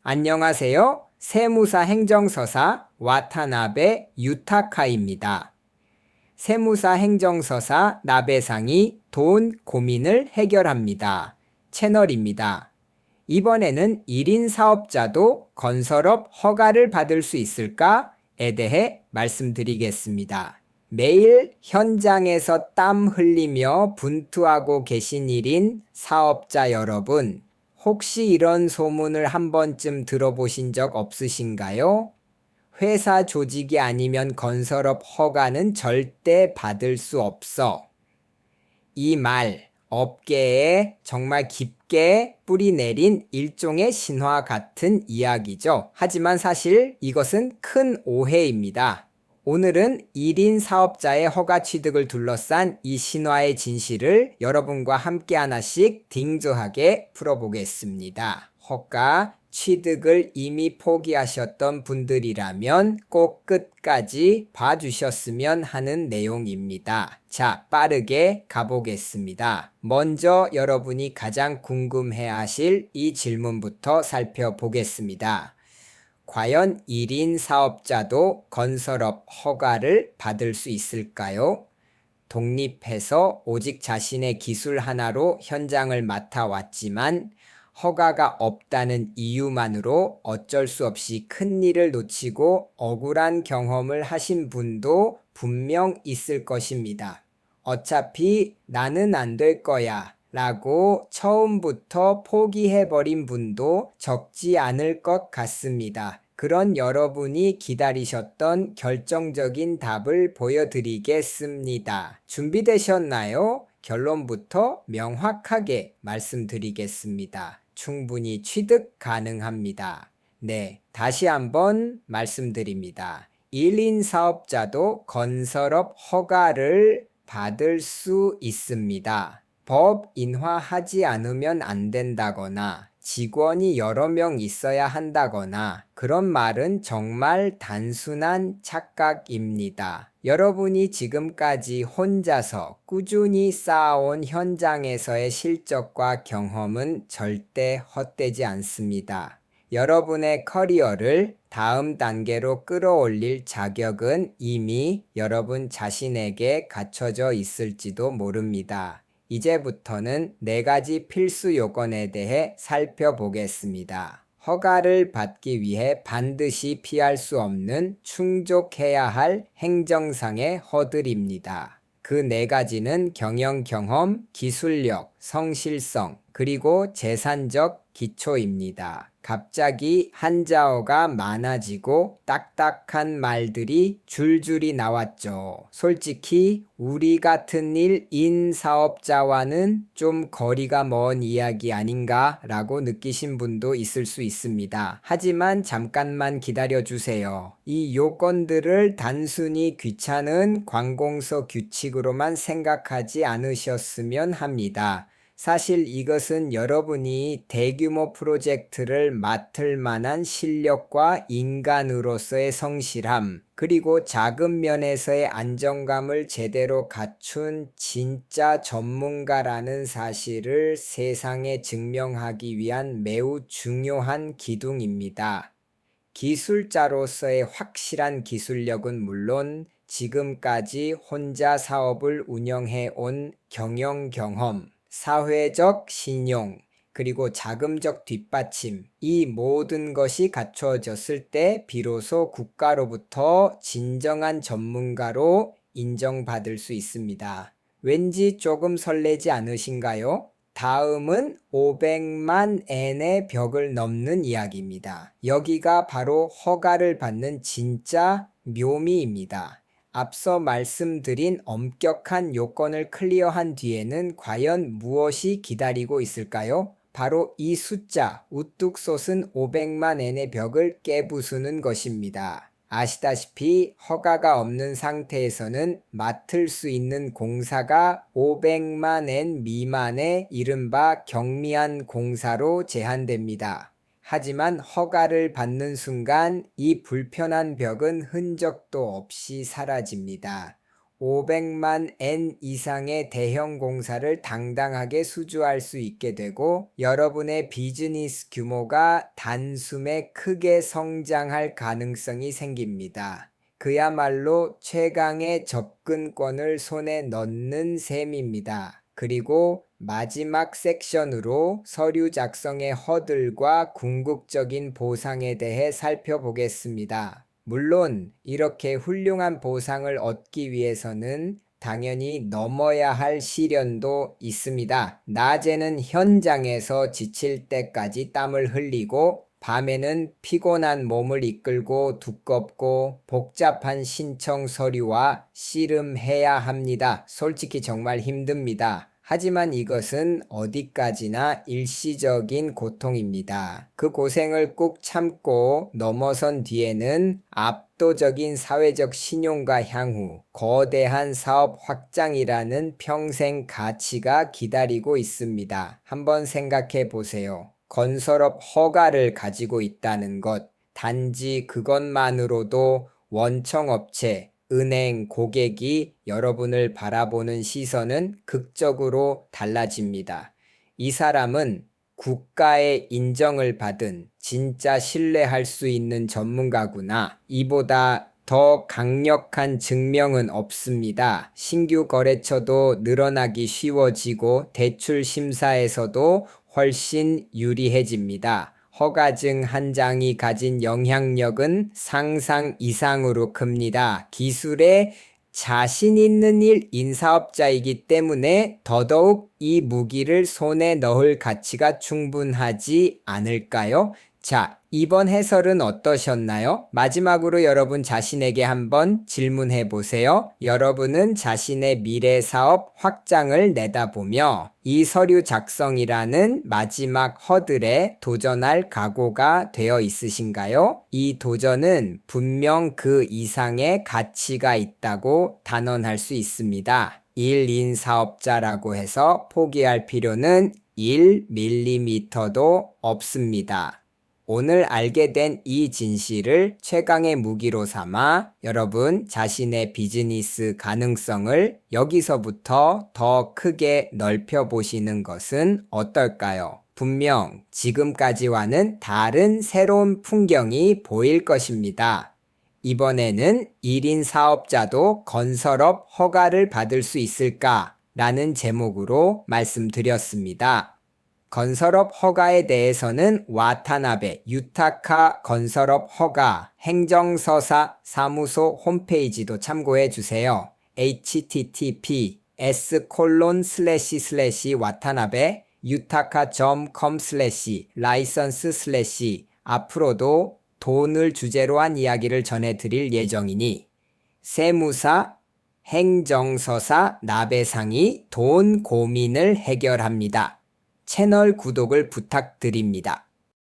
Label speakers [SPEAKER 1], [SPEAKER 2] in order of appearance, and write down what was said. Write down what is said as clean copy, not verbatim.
[SPEAKER 1] 안녕하세요. 세무사 행정서사 와타나베 유타카입니다. 세무사 행정서사 나베상이 돈 고민을 해결합니다. 채널입니다. 이번에는 1인 사업자도 건설업 허가를 받을 수 있을까에 대해 말씀드리겠습니다. 매일 현장에서 땀 흘리며 분투하고 계신 1인 사업자 여러분, 혹시 이런 소문을 한 번쯤 들어보신 적 없으신가요? 회사 조직이 아니면 건설업 허가는 절대 받을 수 없어. 이 말, 업계에 정말 깊게 뿌리 내린 일종의 신화 같은 이야기죠. 하지만 사실 이것은 큰 오해입니다. 오늘은 1인 사업자의 허가 취득을 둘러싼 이 신화의 진실을 여러분과 함께 하나씩 딩조하게 풀어보겠습니다. 허가 취득을 이미 포기하셨던 분들이라면 꼭 끝까지 봐주셨으면 하는 내용입니다. 자, 빠르게 가보겠습니다. 먼저 여러분이 가장 궁금해하실 이 질문부터 살펴보겠습니다. 과연 1인 사업자도 건설업 허가를 받을 수 있을까요? 독립해서 오직 자신의 기술 하나로 현장을 맡아왔지만 허가가 없다는 이유만으로 어쩔 수 없이 큰 일을 놓치고 억울한 경험을 하신 분도 분명 있을 것입니다. 어차피 나는 안 될 거야 라고 처음부터 포기해버린 분도 적지 않을 것 같습니다. 그런 여러분이 기다리셨던 결정적인 답을 보여드리겠습니다. 준비되셨나요? 결론부터 명확하게 말씀드리겠습니다. 충분히 취득 가능합니다. 네, 다시 한번 말씀드립니다. 1인 사업자도 건설업 허가를 받을 수 있습니다. 법 인화하지 않으면 안 된다거나 직원이 여러 명 있어야 한다거나 그런 말은 정말 단순한 착각입니다. 여러분이 지금까지 혼자서 꾸준히 쌓아온 현장에서의 실적과 경험은 절대 헛되지 않습니다. 여러분의 커리어를 다음 단계로 끌어올릴 자격은 이미 여러분 자신에게 갖춰져 있을지도 모릅니다. 이제부터는 4가지 필수 요건에 대해 살펴보겠습니다. 허가를 받기 위해 반드시 피할 수 없는 충족해야 할 행정상의 허들입니다. 그 4가지는 경영 경험, 기술력, 성실성, 그리고 재산적 기초입니다. 갑자기 한자어가 많아지고 딱딱한 말들이 줄줄이 나왔죠. 솔직히 우리 같은 1인 사업자와는 좀 거리가 먼 이야기 아닌가 라고 느끼신 분도 있을 수 있습니다. 하지만 잠깐만 기다려주세요. 이 요건들을 단순히 귀찮은 관공서 규칙으로만 생각하지 않으셨으면 합니다. 사실 이것은 여러분이 대규모 프로젝트를 맡을 만한 실력과 인간으로서의 성실함, 그리고 작은 면에서의 안정감을 제대로 갖춘 진짜 전문가라는 사실을 세상에 증명하기 위한 매우 중요한 기둥입니다. 기술자로서의 확실한 기술력은 물론 지금까지 혼자 사업을 운영해 온 경영 경험, 사회적 신용, 그리고 자금적 뒷받침, 이 모든 것이 갖춰졌을 때 비로소 국가로부터 진정한 전문가로 인정받을 수 있습니다. 왠지 조금 설레지 않으신가요? 다음은 500만 엔의 벽을 넘는 이야기입니다. 여기가 바로 허가를 받는 진짜 묘미입니다. 앞서 말씀드린 엄격한 요건을 클리어한 뒤에는 과연 무엇이 기다리고 있을까요? 바로 이 숫자, 우뚝 솟은 500만 엔의 벽을 깨부수는 것입니다. 아시다시피 허가가 없는 상태에서는 맡을 수 있는 공사가 500만 엔 미만의 이른바 경미한 공사로 제한됩니다. 하지만 허가를 받는 순간 이 불편한 벽은 흔적도 없이 사라집니다. 500만 엔 이상의 대형 공사를 당당하게 수주할 수 있게 되고 여러분의 비즈니스 규모가 단숨에 크게 성장할 가능성이 생깁니다. 그야말로 최강의 접근권을 손에 넣는 셈입니다. 그리고 마지막 섹션으로 서류 작성의 허들과 궁극적인 보상에 대해 살펴보겠습니다. 물론 이렇게 훌륭한 보상을 얻기 위해서는 당연히 넘어야 할 시련도 있습니다. 낮에는 현장에서 지칠 때까지 땀을 흘리고 밤에는 피곤한 몸을 이끌고 두껍고 복잡한 신청 서류와 씨름해야 합니다. 솔직히 정말 힘듭니다. 하지만 이것은 어디까지나 일시적인 고통입니다. 그 고생을 꾹 참고 넘어선 뒤에는 압도적인 사회적 신용과 향후, 거대한 사업 확장이라는 평생 가치가 기다리고 있습니다. 한번 생각해 보세요. 건설업 허가를 가지고 있다는 것, 단지 그것만으로도 원청업체, 은행, 고객이 여러분을 바라보는 시선은 극적으로 달라집니다. 이 사람은 국가의 인정을 받은 진짜 신뢰할 수 있는 전문가구나. 이보다 더 강력한 증명은 없습니다. 신규 거래처도 늘어나기 쉬워지고 대출 심사에서도 훨씬 유리해집니다. 허가증 한 장이 가진 영향력은 상상 이상으로 큽니다. 기술에 자신 있는 일인 사업자이기 때문에 더더욱 이 무기를 손에 넣을 가치가 충분하지 않을까요? 자, 이번 해설은 어떠셨나요? 마지막으로 여러분 자신에게 한번 질문해 보세요. 여러분은 자신의 미래 사업 확장을 내다보며 이 서류 작성이라는 마지막 허들에 도전할 각오가 되어 있으신가요? 이 도전은 분명 그 이상의 가치가 있다고 단언할 수 있습니다. 1인 사업자라고 해서 포기할 필요는 1mm도 없습니다. 오늘 알게 된 이 진실을 최강의 무기로 삼아 여러분 자신의 비즈니스 가능성을 여기서부터 더 크게 넓혀보시는 것은 어떨까요? 분명 지금까지와는 다른 새로운 풍경이 보일 것입니다. 이번에는 1인 사업자도 건설업 허가를 받을 수 있을까? 라는 제목으로 말씀드렸습니다. 건설업 허가에 대해서는 와타나베 유타카 건설업 허가 행정서사 사무소 홈페이지도 참고해 주세요. https://watanabe yutaka.com/license/ 앞으로도 돈을 주제로 한 이야기를 전해드릴 예정이니 세무사, 행정서사 나베상이 돈 고민을 해결합니다. 채널 구독을 부탁드립니다.